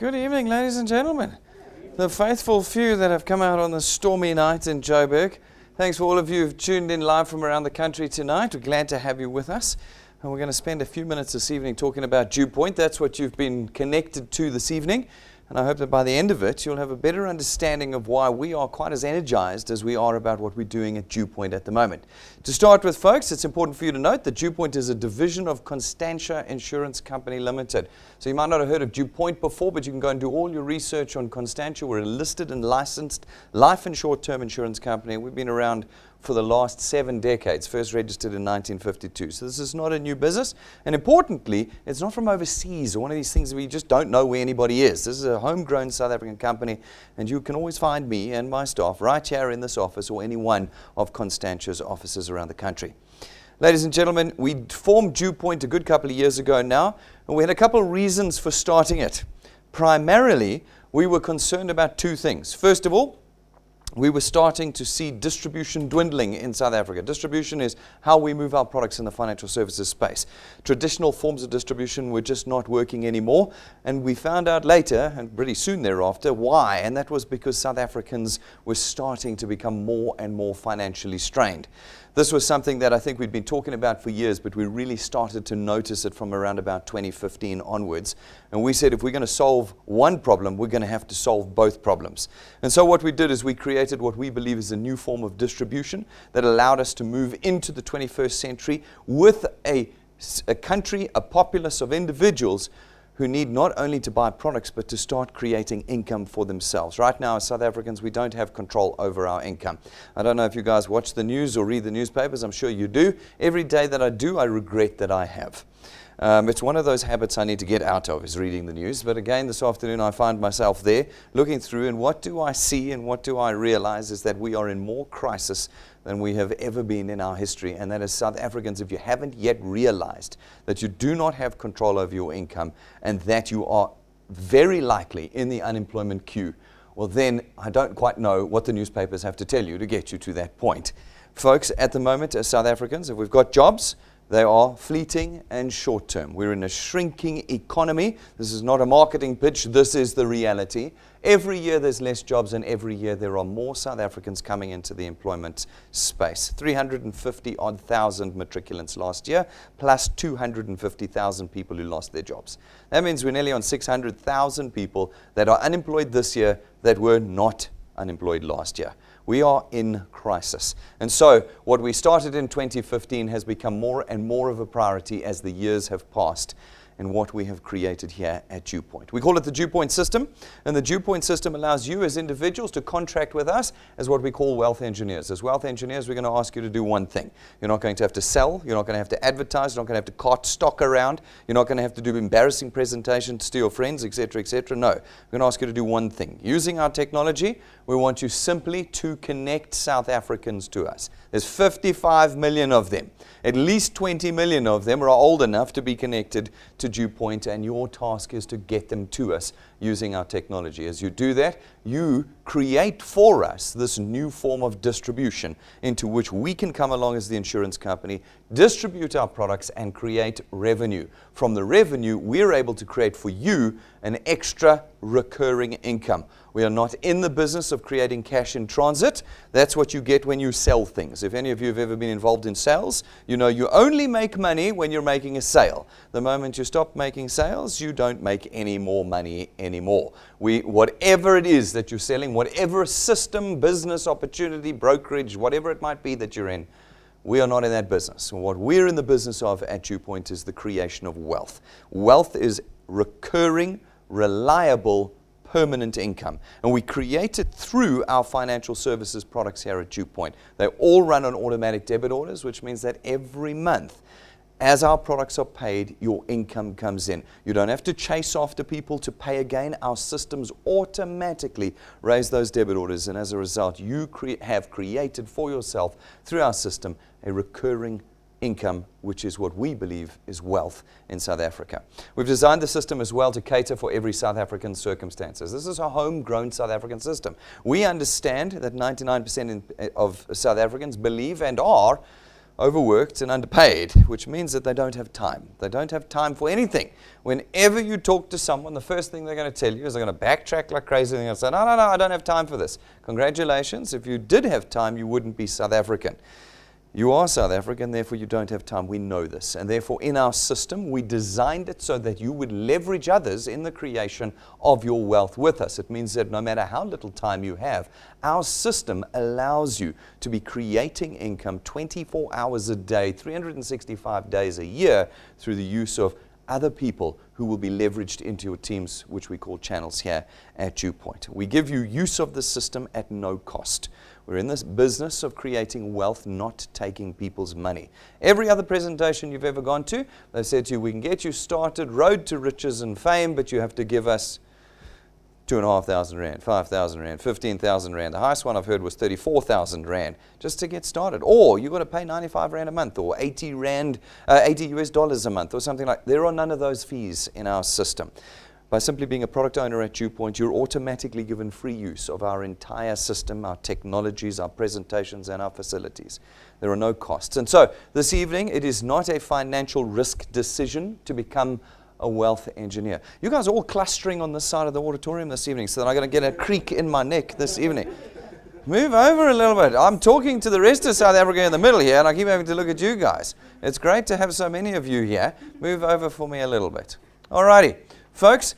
Good evening, ladies and gentlemen. The faithful few that have come out on this stormy night in Joburg. Thanks for all of you who've tuned in live from around the country tonight. We're glad to have you with us. And we're going to spend a few minutes this evening talking about DuePoint. That's what you've been connected to this evening. And I hope that by the end of it, you'll have a better understanding of why we are quite as energized as we are about what we're doing at DuePoint at the moment. To start with, folks, it's important for you to note that DuePoint is a division of Constantia Insurance Company Limited. So you might not have heard of DuePoint before, but you can go and do all your research on Constantia. We're a listed and licensed life and short-term insurance company. We've been around for the last 7 decades, first registered in 1952. So this is not a new business. And importantly, it's not from overseas or one of these things where you just don't know where anybody is. This is a homegrown South African company, and you can always find me and my staff right here in this office or any one of Constantia's offices around the country. Ladies and gentlemen, we formed DuePoint a good couple of years ago now, and we had a couple of reasons for starting it. Primarily, we were concerned about two things. First of all, we were starting to see distribution dwindling in South Africa. Distribution is how we move our products in the financial services space. Traditional forms of distribution were just not working anymore, and we found out later, and pretty soon thereafter, why, and that was because South Africans were starting to become more and more financially strained. This was something that I think we'd been talking about for years, but we really started to notice it from around about 2015 onwards. And we said if we're going to solve one problem, we're going to have to solve both problems. And so what we did is we created what we believe is a new form of distribution that allowed us to move into the 21st century with a country, a populace of individuals who need not only to buy products, but to start creating income for themselves. Right now, as South Africans, we don't have control over our income. I don't know if you guys watch the news or read the newspapers. I'm sure you do. Every day that I do, I regret that I have. It's one of those habits I need to get out of, is reading the news. But again, this afternoon, I find myself there looking through, and what do I see and what do I realize is that we are in more crisis than we have ever been in our history. And that is, South Africans, if you haven't yet realized that you do not have control over your income and that you are very likely in the unemployment queue, well then I don't quite know what the newspapers have to tell you to get you to that point. Folks, at the moment as South Africans, if we've got jobs, they are fleeting and short-term. We're in a shrinking economy. This is not a marketing pitch. This is the reality. Every year there's less jobs, and every year there are more South Africans coming into the employment space. 350-odd thousand matriculants last year, plus 250,000 people who lost their jobs. That means we're nearly on 600,000 people that are unemployed this year that were not unemployed last year. We are in crisis. And so what we started in 2015 has become more and more of a priority as the years have passed in what we have created here at DuePoint. We call it the DuePoint system, and the DuePoint system allows you as individuals to contract with us as what we call wealth engineers. As wealth engineers, we're going to ask you to do one thing. You're not going to have to sell, you're not going to have to advertise, you're not going to have to cart stock around, you're not going to have to do embarrassing presentations to your friends, etc., etc. No, we're going to ask you to do one thing. Using our technology, we want you simply to connect South Africans to us. There's 55 million of them. At least 20 million of them are old enough to be connected to DuePoint, and your task is to get them to us using our technology. As you do that, you create for us this new form of distribution into which we can come along as the insurance company, distribute our products, and create revenue. From the revenue, we're able to create for you an extra recurring income. We are not in the business of creating cash in transit. That's what you get when you sell things. If any of you have ever been involved in sales, you know you only make money when you're making a sale. The moment you stop making sales, you don't make any more money anymore. Whatever it is that you're selling, whatever system, business, opportunity, brokerage, whatever it might be that you're in, we are not in that business. What we're in the business of at DuePoint is the creation of wealth. Wealth is recurring, reliable, permanent income. And we create it through our financial services products here at DuePoint. They all run on automatic debit orders, which means that every month, as our products are paid, your income comes in. You don't have to chase after people to pay again. Our systems automatically raise those debit orders, and as a result, you have created for yourself, through our system, a recurring income, which is what we believe is wealth in South Africa. We've designed the system as well to cater for every South African circumstances. This is a homegrown South African system. We understand that 99% of South Africans believe and are overworked and underpaid, which means that they don't have time. They don't have time for anything. Whenever you talk to someone, the first thing they're going to tell you is they're going to backtrack like crazy. They're going to say, no, I don't have time for this. Congratulations. If you did have time, you wouldn't be South African. You are South African, therefore you don't have time. We know this. And therefore in our system, we designed it so that you would leverage others in the creation of your wealth with us. It means that no matter how little time you have, our system allows you to be creating income 24 hours a day, 365 days a year through the use of other people who will be leveraged into your teams, which we call channels here at DuePoint. We give you use of the system at no cost. We're in this business of creating wealth, not taking people's money. Every other presentation you've ever gone to, they've said to you, we can get you started, road to riches and fame, but you have to give us 2,500 rand, 5,000 rand, 15,000 rand. The highest one I've heard was 34,000 rand just to get started. Or you've got to pay 95 rand a month or 80 US dollars a month or something like that. There are none of those fees in our system. By simply being a product owner at DuePoint, you're automatically given free use of our entire system, our technologies, our presentations, and our facilities. There are no costs. And so this evening, it is not a financial risk decision to become a wealth engineer. You guys are all clustering on this side of the auditorium this evening, so that I'm going to get a creak in my neck this evening. Move over a little bit. I'm talking to the rest of South Africa in the middle here, and I keep having to look at you guys. It's great to have so many of you here. Move over for me a little bit. Alrighty. Folks,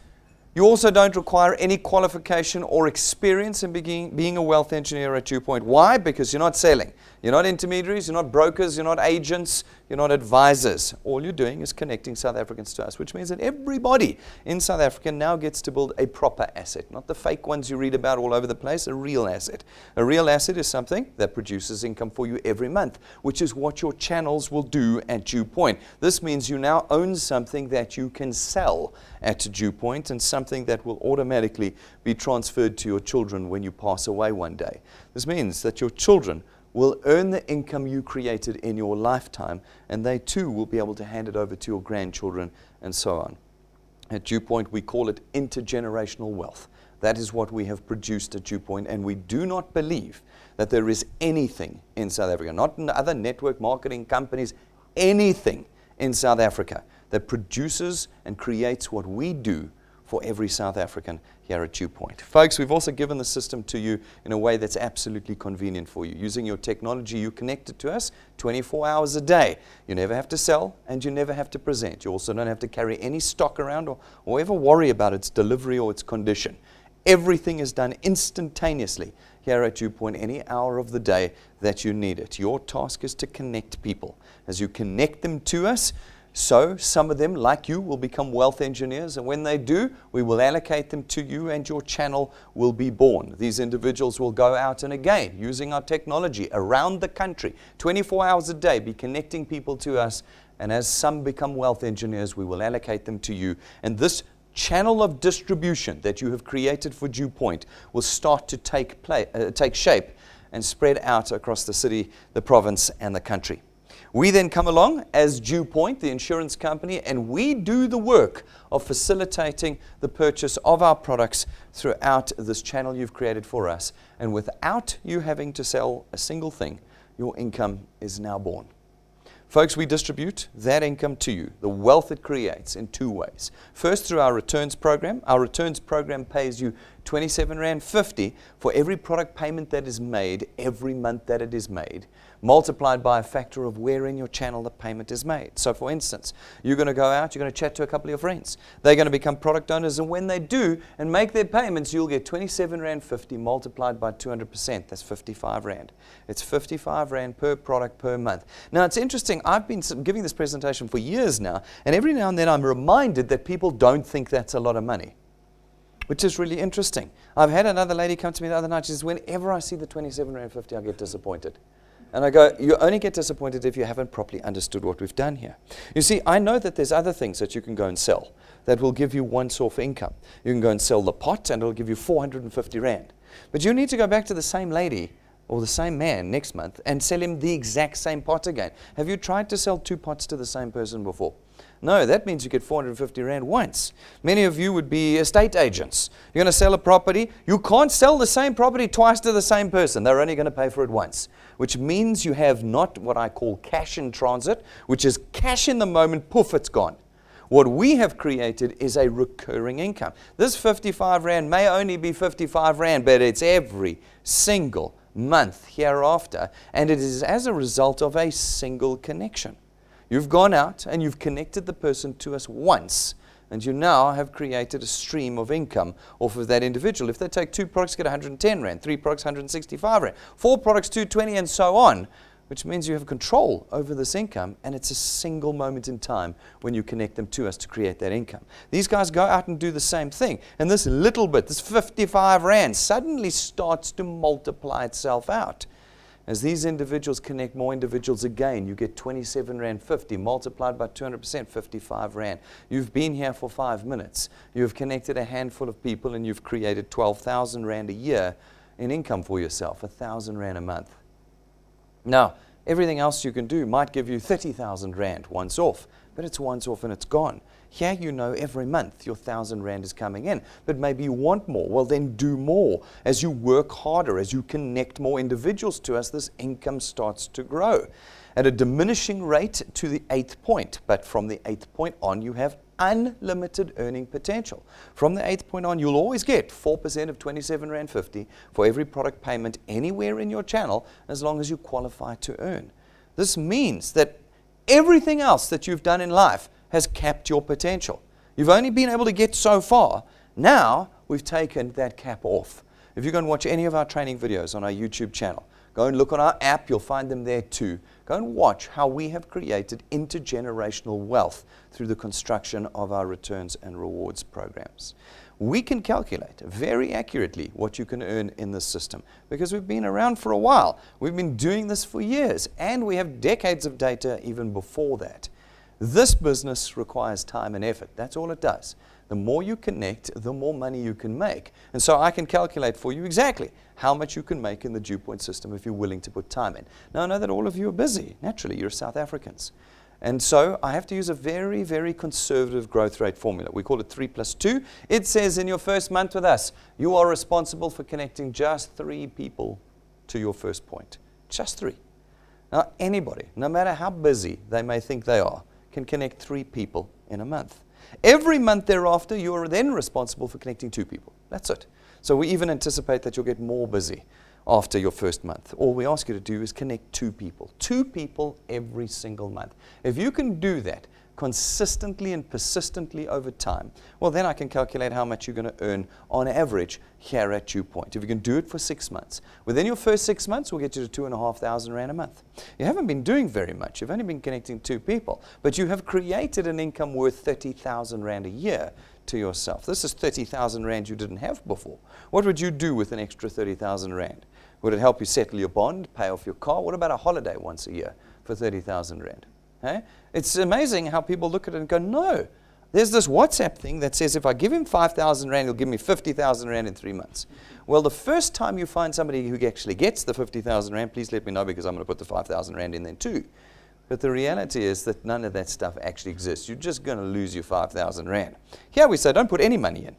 you also don't require any qualification or experience in being a wealth engineer at DuePoint. Why? Because you're not selling. You're not intermediaries, you're not brokers, you're not agents, you're not advisors. All you're doing is connecting South Africans to us, which means that everybody in South Africa now gets to build a proper asset, not the fake ones you read about all over the place, a real asset. A real asset is something that produces income for you every month, which is what your channels will do at DuePoint. This means you now own something that you can sell at DuePoint and something that will automatically be transferred to your children when you pass away one day. This means that your children will earn the income you created in your lifetime, and they too will be able to hand it over to your grandchildren and so on. At DuePoint, we call it intergenerational wealth. That is what we have produced at DuePoint, and we do not believe that there is anything in South Africa, not in other network marketing companies, anything in South Africa that produces and creates what we do for every South African here at DuePoint. Folks, we've also given the system to you in a way that's absolutely convenient for you. Using your technology, you connected to us 24 hours a day. You never have to sell and you never have to present. You also don't have to carry any stock around or ever worry about its delivery or its condition. Everything is done instantaneously here at DuePoint any hour of the day that you need it. Your task is to connect people. As you connect them to us, so some of them, like you, will become wealth engineers, and when they do, we will allocate them to you and your channel will be born. These individuals will go out and again, using our technology around the country, 24 hours a day, be connecting people to us, and as some become wealth engineers, we will allocate them to you. And this channel of distribution that you have created for DuePoint will start to take shape and spread out across the city, the province, and the country. We then come along as DuePoint, the insurance company, and we do the work of facilitating the purchase of our products throughout this channel you've created for us. And without you having to sell a single thing, your income is now born. Folks, we distribute that income to you, the wealth it creates, in two ways. First, through our returns program. Our returns program pays you 27.50 Rand for every product payment that is made every month that it is made, multiplied by a factor of where in your channel the payment is made. So for instance, you're going to go out, you're going to chat to a couple of your friends. They're going to become product owners, and when they do and make their payments, you'll get 27.50 Rand multiplied by 200%. That's 55 Rand. It's 55 Rand per product per month. Now it's interesting, I've been giving this presentation for years now, and every now and then I'm reminded that people don't think that's a lot of money, which is really interesting. I've had another lady come to me the other night. She says, whenever I see the 27.50 Rand, I get disappointed. And I go, you only get disappointed if you haven't properly understood what we've done here. You see, I know that there's other things that you can go and sell that will give you once-off income. You can go and sell the pot, and it'll give you 450 Rand. But you need to go back to the same lady or the same man next month and sell him the exact same pot again. Have you tried to sell two pots to the same person before? No, that means you get 450 Rand once. Many of you would be estate agents. You're going to sell a property. You can't sell the same property twice to the same person. They're only going to pay for it once, which means you have not what I call cash in transit, which is cash in the moment, poof, it's gone. What we have created is a recurring income. This 55 Rand may only be 55 Rand, but it's every single month hereafter, and it is as a result of a single connection. You've gone out and you've connected the person to us once, and you now have created a stream of income off of that individual. If they take 2 products, get 110 Rand, 3 products, 165 Rand, 4 products, 220, and so on, which means you have control over this income, and it's a single moment in time when you connect them to us to create that income. These guys go out and do the same thing, and this little bit, this 55 Rand, suddenly starts to multiply itself out. As these individuals connect more individuals again, you get 27 Rand 50 multiplied by 200%, 55 Rand. You've been here for 5 minutes. You've connected a handful of people, and you've created 12,000 Rand a year in income for yourself, 1,000 Rand a month. Now, everything else you can do might give you 30,000 Rand once off, but it's once off and it's gone. Here you know every month your 1,000 Rand is coming in, but maybe you want more. Well, then do more. As you work harder, as you connect more individuals to us, this income starts to grow at a diminishing rate to the 8th point. But from the 8th point on, you have unlimited earning potential. From the 8th point on, you'll always get 4% of 27 Rand 50 for every product payment anywhere in your channel, as long as you qualify to earn. This means that everything else that you've done in life has capped your potential. You've only been able to get so far. Now we've taken that cap off. If you go and watch any of our training videos on our YouTube channel, go and look on our app, you'll find them there too. Go and watch how we have created intergenerational wealth through the construction of our returns and rewards programs. We can calculate very accurately what you can earn in this system because we've been around for a while. We've been doing this for years, and we have decades of data even before that. This business requires time and effort. That's all it does. The more you connect, the more money you can make. And so I can calculate for you exactly how much you can make in the DuePoint system if you're willing to put time in. Now, I know that all of you are busy. Naturally, you're South Africans. And so I have to use a very, very conservative growth rate formula. We call it 3 + 2. It says in your first month with us, you are responsible for connecting just 3 people to your first point. Just 3. Now, anybody, no matter how busy they may think they are, can connect 3 people in a month. Every month thereafter, you are then responsible for connecting 2 people. That's it. So we even anticipate that you'll get more busy after your first month. All we ask you to do is connect 2 people. 2 people every single month. If you can do that consistently and persistently over time, well, then I can calculate how much you're going to earn on average here at DuePoint. If you can do it for 6 months, within your first 6 months, we'll get you to 2,500 Rand a month. You haven't been doing very much. You've only been connecting 2 people, but you have created an income worth 30,000 Rand a year to yourself. This is 30,000 Rand you didn't have before. What would you do with an extra 30,000 Rand? Would it help you settle your bond, pay off your car? What about a holiday once a year for 30,000 Rand? Hey? It's amazing how people look at it and go, no. There's this WhatsApp thing that says if I give him 5,000 Rand, he'll give me 50,000 Rand in 3 months. Well, the first time you find somebody who actually gets the 50,000 Rand, please let me know because I'm going to put the 5,000 Rand in then too. But the reality is that none of that stuff actually exists. You're just going to lose your 5,000 Rand. Here we say don't put any money in.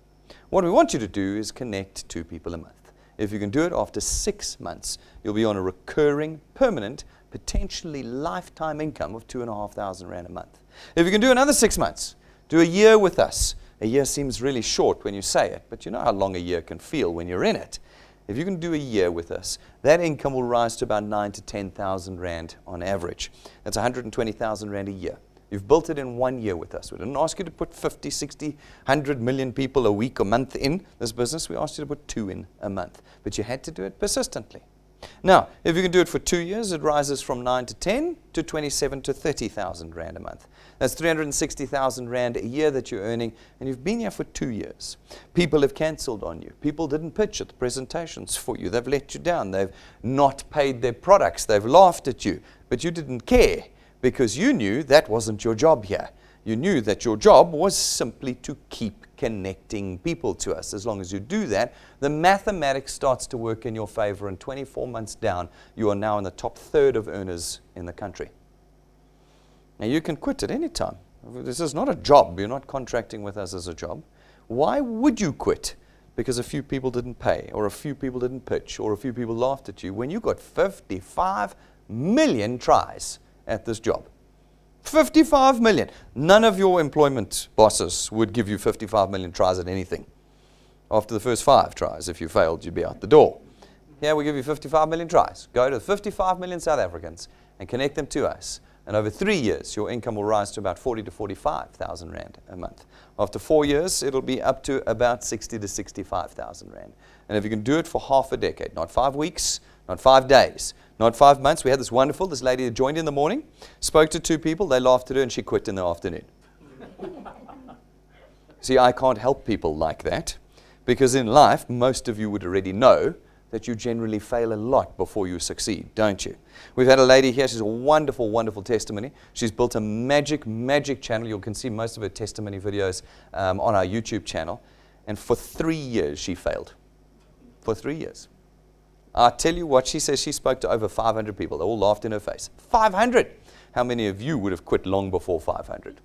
What we want you to do is connect 2 people a month. If you can do it after 6 months, you'll be on a recurring, permanent, potentially lifetime income of 2,500 Rand a month. If you can do another 6 months, do a year with us. A year seems really short when you say it, but you know how long a year can feel when you're in it. If you can do a year with us, that income will rise to about 9,000 to 10,000 Rand on average. That's 120,000 Rand a year. You've built it in 1 year with us. We didn't ask you to put 50, 60, 100 million people a week or month in this business. We asked you to put 2 in a month, but you had to do it persistently. Now, if you can do it for 2 years, it rises from 9 to 10 to 27 to 30,000 Rand a month. That's 360,000 Rand a year that you're earning, and you've been here for 2 years. People have cancelled on you. People didn't pitch at the presentations for you. They've let you down. They've not paid their products. They've laughed at you, but you didn't care because you knew that wasn't your job here. You knew that your job was simply to keep connecting people to us. As long as you do that, the mathematics starts to work in your favor, and 24 months down, you are now in the top third of earners in the country. Now, you can quit at any time. This is not a job. You're not contracting with us as a job. Why would you quit? Because a few people didn't pay, or a few people didn't pitch, or a few people laughed at you when you got 55 million tries at this job. 55 million. None of your employment bosses would give you 55 million tries at anything. After the first 5 tries, if you failed, you'd be out the door. Here we give you 55 million tries. Go to 55 million South Africans and connect them to us. And over 3 years, your income will rise to about 40 to 45,000 rand a month. After 4 years, it'll be up to about 60 to 65,000 rand. And if you can do it for half a decade, not 5 weeks, not 5 days, not 5 months. We had this lady that joined in the morning, spoke to 2 people, they laughed at her, and she quit in the afternoon. See, I can't help people like that, because in life, most of you would already know that you generally fail a lot before you succeed, don't you? We've had a lady here, she's a wonderful, wonderful testimony. She's built a magic channel. You can see most of her testimony videos on our YouTube channel. And for 3 years, she failed. For 3 years. I tell you what, she says she spoke to over 500 people. They all laughed in her face. 500! How many of you would have quit long before 500?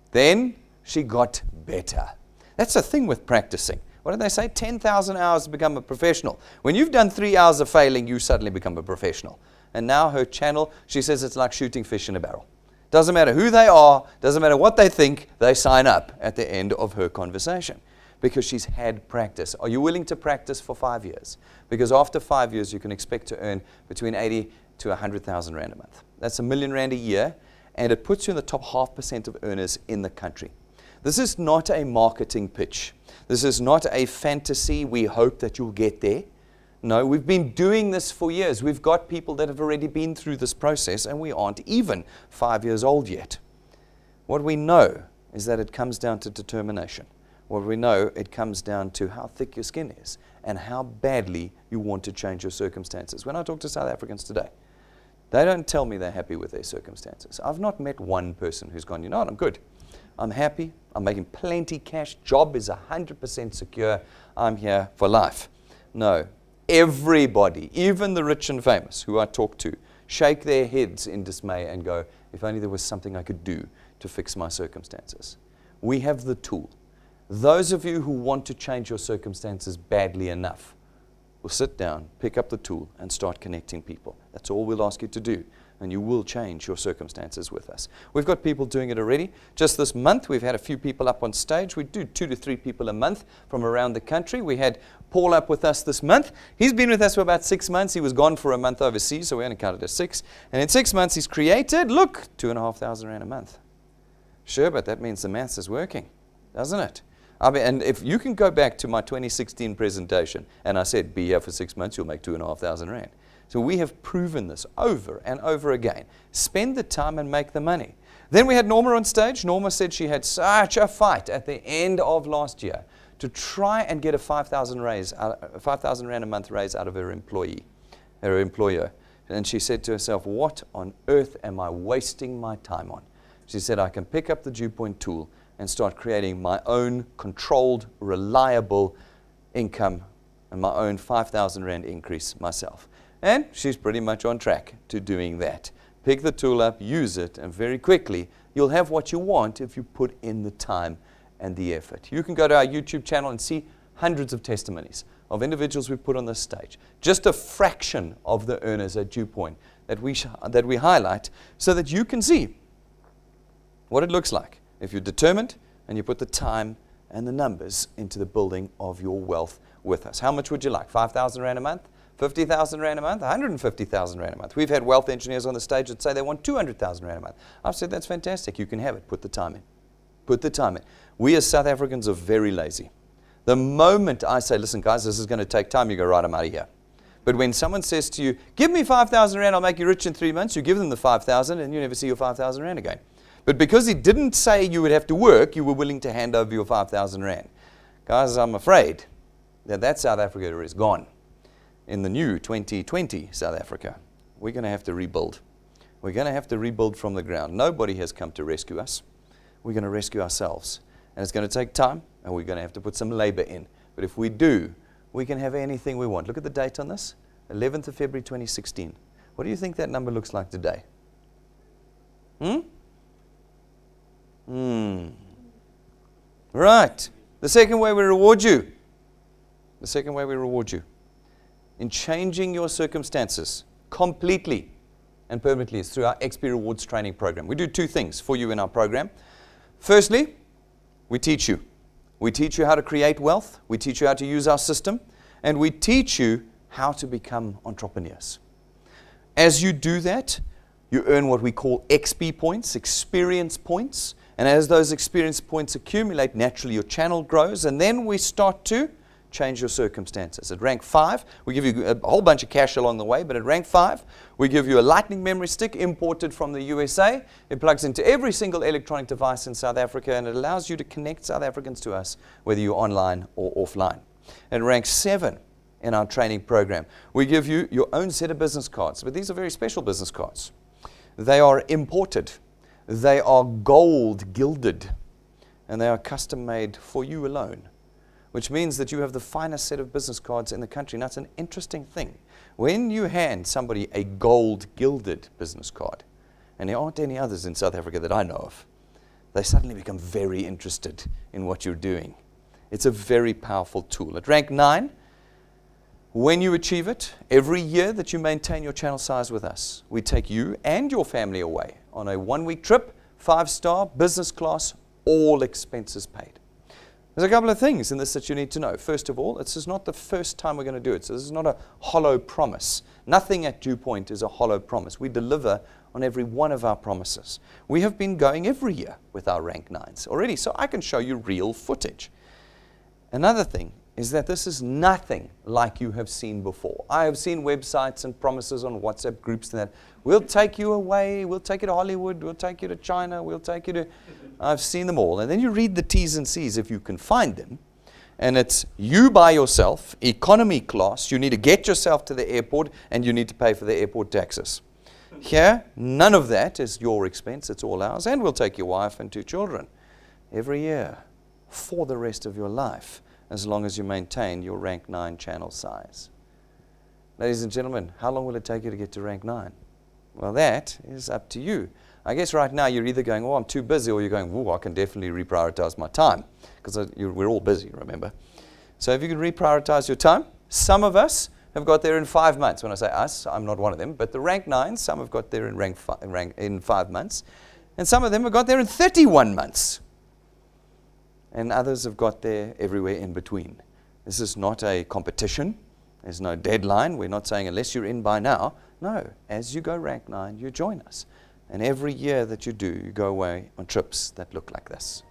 Then she got better. That's the thing with practicing. What did they say? 10,000 hours to become a professional. When you've done 3 hours of failing, you suddenly become a professional. And now her channel, she says it's like shooting fish in a barrel. Doesn't matter who they are, doesn't matter what they think, they sign up at the end of her conversation. Because she's had practice. Are you willing to practice for 5 years? Because after 5 years, you can expect to earn between 80 to 100,000 rand a month. That's R1 million a year, and it puts you in the top 0.5% of earners in the country. This is not a marketing pitch. This is not a fantasy. We hope that you'll get there. No, we've been doing this for years. We've got people that have already been through this process, and we aren't even 5 years old yet. What we know is that it comes down to determination. What we know, it comes down to how thick your skin is and how badly you want to change your circumstances. When I talk to South Africans today, they don't tell me they're happy with their circumstances. I've not met one person who's gone, you know what, I'm good. I'm happy. I'm making plenty cash. Job is 100% secure. I'm here for life. No. Everybody, even the rich and famous who I talk to, shake their heads in dismay and go, if only there was something I could do to fix my circumstances. We have the tool. Those of you who want to change your circumstances badly enough will sit down, pick up the tool, and start connecting people. That's all we'll ask you to do, and you will change your circumstances with us. We've got people doing it already. Just this month, we've had a few people up on stage. We do 2 to 3 people a month from around the country. We had Paul up with us this month. He's been with us for about 6 months. He was gone for a month overseas, so we only counted as 6. And in 6 months, he's created, look, 2,500 rand a month. Sure, but that means the maths is working, doesn't it? I mean, and if you can go back to my 2016 presentation, and I said, be here for 6 months, you'll make 2,500 rand. So we have proven this over and over again. Spend the time and make the money. Then we had Norma on stage. Norma said she had such a fight at the end of last year to try and get a 5,000 rand a month raise out of her employer. And she said to herself, what on earth am I wasting my time on? She said, I can pick up the DuePoint tool and start creating my own controlled, reliable income and my own 5,000 rand increase myself. And she's pretty much on track to doing that. Pick the tool up, use it, and very quickly you'll have what you want if you put in the time and the effort. You can go to our YouTube channel and see hundreds of testimonies of individuals we put on this stage. Just a fraction of the earners at DuePoint that we highlight so that you can see what it looks like if you're determined and you put the time and the numbers into the building of your wealth with us. How much would you like? 5,000 rand a month? 50,000 rand a month? 150,000 rand a month? We've had wealth engineers on the stage that say they want 200,000 rand a month. I've said that's fantastic. You can have it. Put the time in. Put the time in. We as South Africans are very lazy. The moment I say, listen guys, this is going to take time, you go, right, I'm out of here. But when someone says to you, give me 5,000 rand, I'll make you rich in 3 months, you give them the 5,000 and you never see your 5,000 rand again. But because he didn't say you would have to work, you were willing to hand over your 5,000 rand. Guys, I'm afraid that South Africa is gone. In the new 2020 South Africa, we're going to have to rebuild. We're going to have to rebuild from the ground. Nobody has come to rescue us. We're going to rescue ourselves. And it's going to take time, and we're going to have to put some labor in. But if we do, we can have anything we want. Look at the date on this, 11th of February 2016. What do you think that number looks like today? Right. The second way we reward you. The second way we reward you. In changing your circumstances completely and permanently is through our XP Rewards training program. We do two things for you in our program. Firstly, we teach you. We teach you how to create wealth. We teach you how to use our system. And we teach you how to become entrepreneurs. As you do that, you earn what we call XP points, experience points. And as those experience points accumulate, naturally your channel grows. And then we start to change your circumstances. At rank 5, we give you a whole bunch of cash along the way, but at rank 5, we give you a lightning memory stick imported from the USA. It plugs into every single electronic device in South Africa, and it allows you to connect South Africans to us, whether you're online or offline. At rank 7 in our training program, we give you your own set of business cards, but these are very special business cards. They are imported. They are gold gilded, and they are custom made for you alone, which means that you have the finest set of business cards in the country. Now, it's an interesting thing. When you hand somebody a gold-gilded business card, and there aren't any others in South Africa that I know of, they suddenly become very interested in what you're doing. It's a very powerful tool. At rank 9, when you achieve it, every year that you maintain your channel size with us, we take you and your family away on a 1-week trip, 5-star, business class, all expenses paid. There's a couple of things in this that you need to know. First of all, this is not the first time we're going to do it, so this is not a hollow promise. Nothing at DuePoint is a hollow promise. We deliver on every one of our promises. We have been going every year with our rank 9s already, so I can show you real footage. Another thing is that this is nothing like you have seen before. I have seen websites and promises on WhatsApp groups and that, we'll take you away, we'll take you to Hollywood, we'll take you to China, we'll take you to... I've seen them all. And then you read the T's and C's if you can find them. And it's you by yourself, economy class, you need to get yourself to the airport and you need to pay for the airport taxes. Here, none of that is your expense, it's all ours. And we'll take your wife and 2 children every year for the rest of your life, as long as you maintain your rank 9 channel size. Ladies and gentlemen, how long will it take you to get to rank 9? Well, that is up to you. I guess right now you're either going, oh, I'm too busy, or you're going, oh, I can definitely reprioritize my time, because we're all busy, remember? So if you can reprioritize your time, some of us have got there in 5 months. When I say us, I'm not one of them, but the rank 9s, some have got there in 5 months, and some of them have got there in 31 months. And others have got there everywhere in between. This is not a competition. There's no deadline. We're not saying unless you're in by now. No, as you go rank 9, you join us. And every year that you do, you go away on trips that look like this.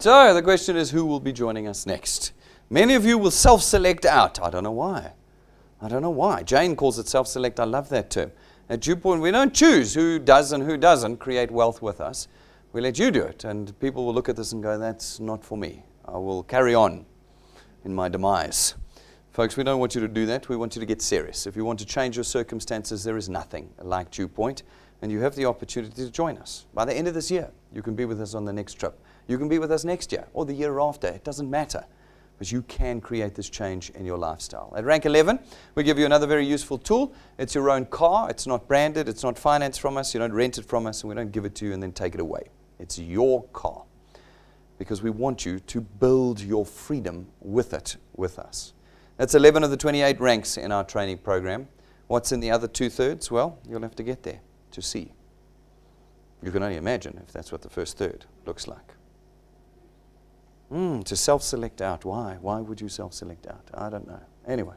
So the question is, who will be joining us next? Many of you will self-select out. I don't know why. I don't know why. Jane calls it self-select. I love that term. At DuePoint, we don't choose who does and who doesn't create wealth with us. We let you do it. And people will look at this and go, that's not for me. I will carry on in my demise. Folks, we don't want you to do that. We want you to get serious. If you want to change your circumstances, there is nothing like DuePoint. And you have the opportunity to join us. By the end of this year, you can be with us on the next trip. You can be with us next year or the year after. It doesn't matter. But you can create this change in your lifestyle. At rank 11, we give you another very useful tool. It's your own car. It's not branded. It's not financed from us. You don't rent it from us, and we don't give it to you and then take it away. It's your car. Because we want you to build your freedom with it, with us. That's 11 of the 28 ranks in our training program. What's in the other 2/3? Well, you'll have to get there to see. You can only imagine if that's what the first third looks like. To self-select out. Why? Why would you self-select out? I don't know. Anyway,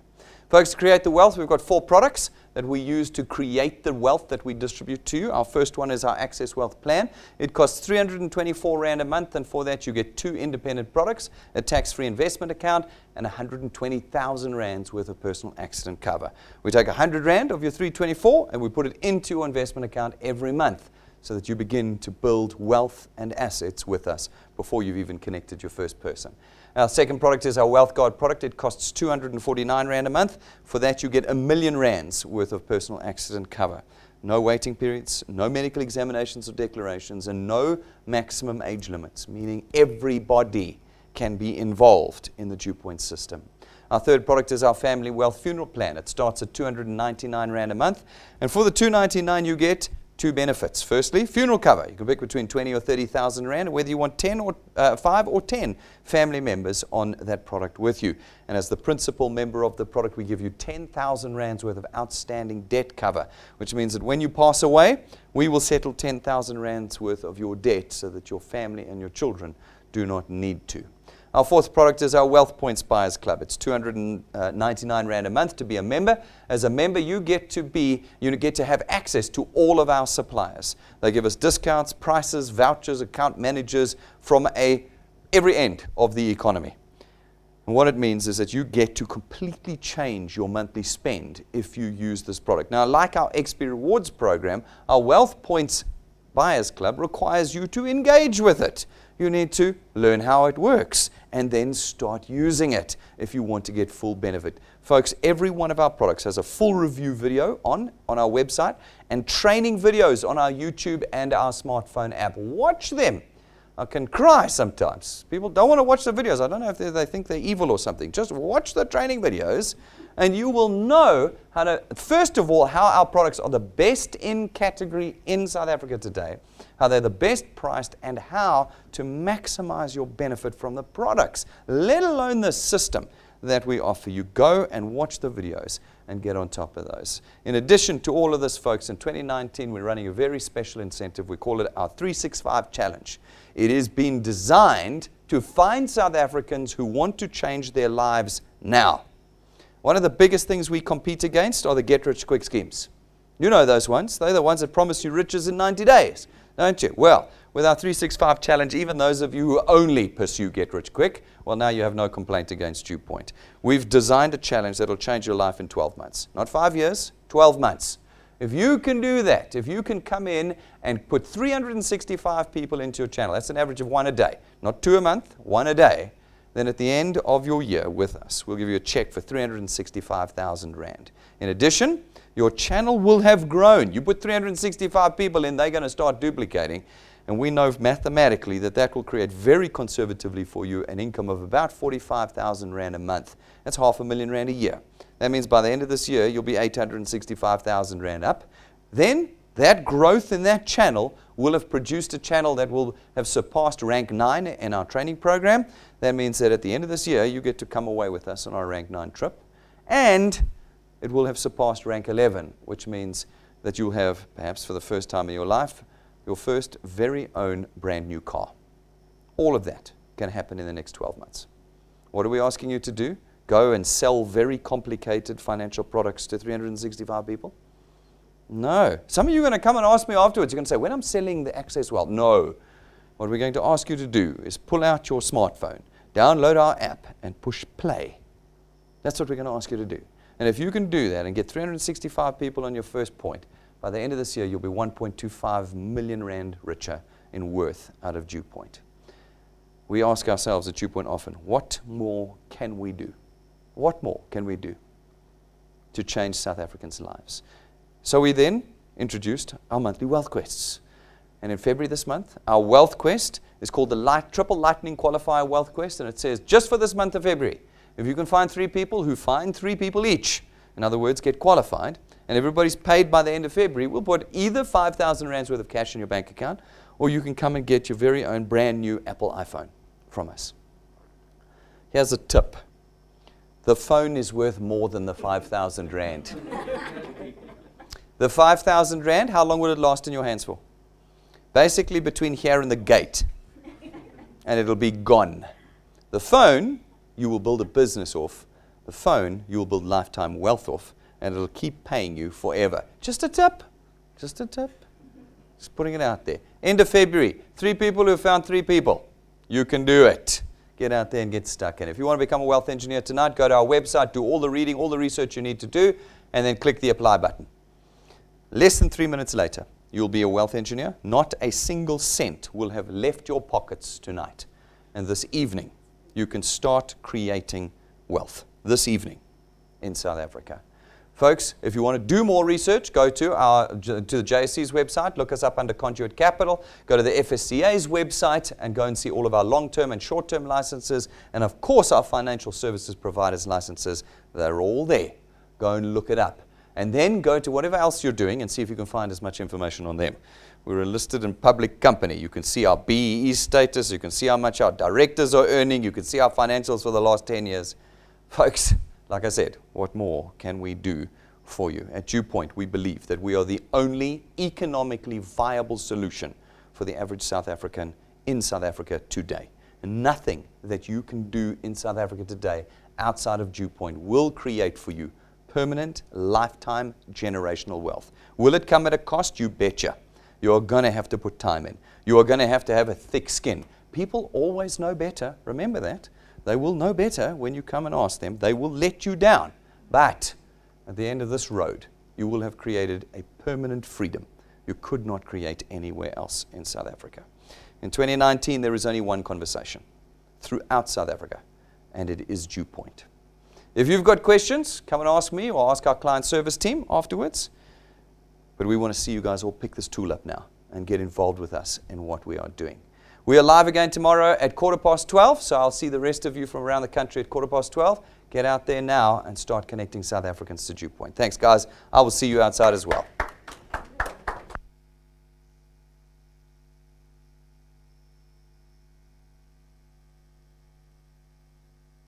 folks, to create the wealth, we've got 4 products that we use to create the wealth that we distribute to you. Our first one is our Access Wealth Plan. It costs 324 Rand a month, and for that you get 2 independent products, a tax-free investment account, and 120,000 Rands worth of personal accident cover. We take 100 Rand of your 324 and we put it into your investment account every month, so that you begin to build wealth and assets with us before you've even connected your first person. Our second product is our Wealth Guard product. It costs 249 Rand a month. For that, you get 1,000,000 Rands worth of personal accident cover. No waiting periods, no medical examinations or declarations, and no maximum age limits, meaning everybody can be involved in the DuePoint system. Our third product is our Family Wealth Funeral Plan. It starts at 299 Rand a month. And for the 299, you get 2 benefits. Firstly, funeral cover. You can pick between 20 or 30,000 Rand, whether you want 5 or 10 family members on that product with you. And as the principal member of the product, we give you 10,000 Rands worth of outstanding debt cover, which means that when you pass away, we will settle 10,000 Rands worth of your debt so that your family and your children do not need to. Our fourth product is our Wealth Points Buyers Club. It's 299 Rand a month to be a member. As a member, you get to have access to all of our suppliers. They give us discounts, prices, vouchers, account managers from every end of the economy. And what it means is that you get to completely change your monthly spend if you use this product. Now, like our XP Rewards program, our Wealth Points Buyers Club requires you to engage with it. You need to learn how it works and then start using it if you want to get full benefit. Folks, every one of our products has a full review video on our website and training videos on our YouTube and our smartphone app. Watch them. I can cry sometimes. People don't want to watch the videos. I don't know if they think they're evil or something. Just watch the training videos and you will know how to, first of all, how our products are the best in category in South Africa today, how they're the best priced, and how to maximize your benefit from the products, let alone the system that we offer you. Go and watch the videos and get on top of those. In addition to all of this, folks, in 2019, we're running a very special incentive. We call it our 365 Challenge. It is being designed to find South Africans who want to change their lives now. One of the biggest things we compete against are the get-rich-quick schemes. You know those ones. They're the ones that promise you riches in 90 days, don't you? Well, with our 365 Challenge, even those of you who only pursue get-rich-quick, well, now you have no complaint against DuePoint. We've designed a challenge that will change your life in 12 months. Not 5 years, 12 months. If you can do that, if you can come in and put 365 people into your channel, that's an average of 1 a day, not 2 a month, 1 a day, then at the end of your year with us, we'll give you a check for 365,000 Rand. In addition, your channel will have grown. You put 365 people in, they're going to start duplicating. And we know mathematically that that will create very conservatively for you an income of about 45,000 Rand a month. That's 500,000 Rand a year. That means by the end of this year, you'll be 865,000 Rand up. Then that growth in that channel will have produced a channel that will have surpassed rank 9 in our training program. That means that at the end of this year, you get to come away with us on our rank 9 trip. And it will have surpassed rank 11, which means that you'll have, perhaps for the first time in your life, your first very own brand new car. All of that can happen in the next 12 months. What are we asking you to do? Go and sell very complicated financial products to 365 people? No. Some of you are going to come and ask me afterwards. You're going to say, when I'm selling the Access Wealth, no. what we're going to ask you to do is pull out your smartphone, download our app, and push play. That's what we're going to ask you to do. And if you can do that and get 365 people on your first point, by the end of this year, you'll be 1.25 million rand richer in worth out of DuePoint. We ask ourselves at DuePoint often, what more can we do? What more can we do to change South Africans' lives? So we then introduced our monthly wealth quests. And in February this month, our wealth quest is called the Triple Lightning Qualifier Wealth Quest. And it says, just for this month of February, if you can find 3 people who find 3 people each, in other words, get qualified, and everybody's paid by the end of February, we'll put either 5,000 rands worth of cash in your bank account, or you can come and get your very own brand new Apple iPhone from us. Here's a tip. The phone is worth more than the 5,000 rand. The 5,000 rand, how long will it last in your hands for? Basically between here and the gate. And it'll be gone. The phone, you will build a business off. The phone, you will build lifetime wealth off. And it'll keep paying you forever. Just a tip. Just a tip. Just putting it out there. End of February, 3 people who found 3 people. You can do it. Get out there and get stuck in. If you want to become a wealth engineer tonight, go to our website, do all the reading, all the research you need to do, and then click the apply button. Less than 3 minutes later, you'll be a wealth engineer. Not a single cent will have left your pockets tonight. And this evening, you can start creating wealth. This evening in South Africa. Folks, if you want to do more research, go to the JSC's website, look us up under Conduit Capital, go to the FSCA's website and go and see all of our long-term and short-term licenses, and of course our financial services providers licenses. They're all there. Go and look it up. And then go to whatever else you're doing and see if you can find as much information on them. We're a listed and public company. You can see our BEE status, you can see how much our directors are earning, you can see our financials for the last 10 years. Folks, like I said, what more can we do for you? At DuePoint, we believe that we are the only economically viable solution for the average South African in South Africa today. And nothing that you can do in South Africa today outside of DuePoint will create for you permanent, lifetime, generational wealth. Will it come at a cost? You betcha. You're going to have to put time in. You are going to have a thick skin. People always know better. Remember that. They will know better when you come and ask them. They will let you down. But at the end of this road, you will have created a permanent freedom you could not create anywhere else in South Africa. In 2019, there is only one conversation throughout South Africa, and it is DuePoint. If you've got questions, come and ask me or ask our client service team afterwards. But we want to see you guys all pick this tool up now and get involved with us in what we are doing. We are live again tomorrow at 12:15, so I'll see the rest of you from around the country at 12:15. Get out there now and start connecting South Africans to DuePoint. Thanks, guys. I will see you outside as well.